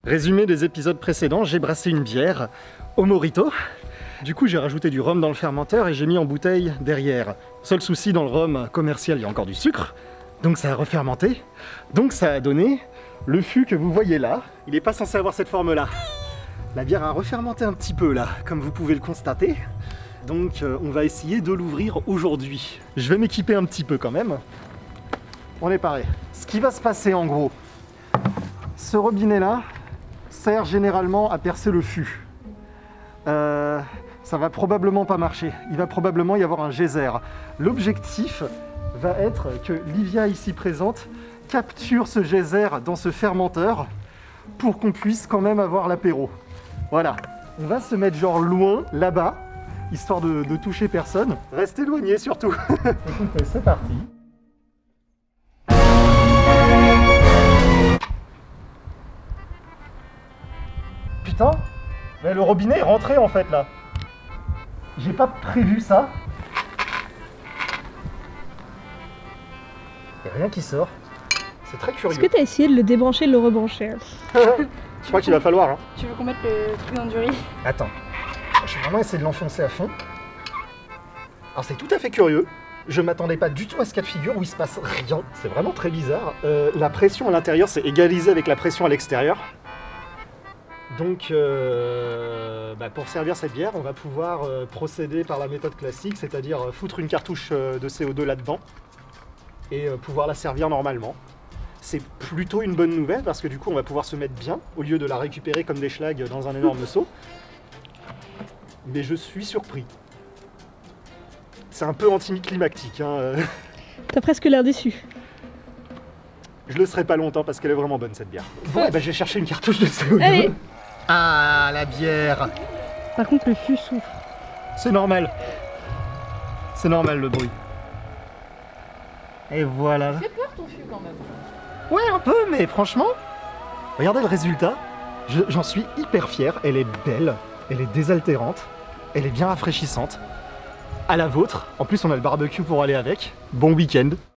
Résumé des épisodes précédents, j'ai brassé une bière au Morito. Du coup, j'ai rajouté du rhum dans le fermenteur et j'ai mis en bouteille derrière. Seul souci, dans le rhum commercial, il y a encore du sucre. Donc ça a refermenté. Donc ça a donné le fût que vous voyez là. Il n'est pas censé avoir cette forme-là. La bière a refermenté un petit peu là, comme vous pouvez le constater. Donc on va essayer de l'ouvrir aujourd'hui. Je vais m'équiper un petit peu quand même. On est paré. Ce qui va se passer en gros, ce robinet-là sert généralement à percer le fût. Ça va probablement pas marcher. Il va probablement y avoir un geyser. L'objectif va être que Livia ici présente capture ce geyser dans ce fermenteur pour qu'on puisse quand même avoir l'apéro. Voilà. On va se mettre genre loin, là-bas, histoire de toucher personne. Reste éloigné surtout. Écoutez, c'est parti. Putain, mais le robinet est rentré en fait là. J'ai pas prévu ça. Il n'y a rien qui sort. C'est très curieux. Est-ce que tu as essayé de le débrancher et de le rebrancher? Je crois qu'il va falloir. Hein. Tu veux qu'on mette le truc dans du riz? Attends. Je vais vraiment essayer de l'enfoncer à fond. Alors c'est tout à fait curieux. Je m'attendais pas du tout à ce cas de figure où il se passe rien. C'est vraiment très bizarre. La pression à l'intérieur c'est égalisé avec la pression à l'extérieur. Donc pour servir cette bière, on va pouvoir procéder par la méthode classique, c'est-à-dire foutre une cartouche de CO2 là-dedans et pouvoir la servir normalement. C'est plutôt une bonne nouvelle parce que du coup on va pouvoir se mettre bien au lieu de la récupérer comme des schlags dans un énorme seau. Mais je suis surpris. C'est un peu anticlimactique. Hein. T'as presque l'air déçu. Je le serai pas longtemps parce qu'elle est vraiment bonne cette bière. Bon, je vais chercher une cartouche de CO2. Allez. Ah, la bière. Par contre, le fût souffre. C'est normal. C'est normal le bruit. Et voilà. Ça fait peur ton fût quand même. Ouais, un peu, mais franchement, regardez le résultat. J'en suis hyper fier. Elle est belle, elle est désaltérante, elle est bien rafraîchissante. À la vôtre. En plus, on a le barbecue pour aller avec. Bon week-end.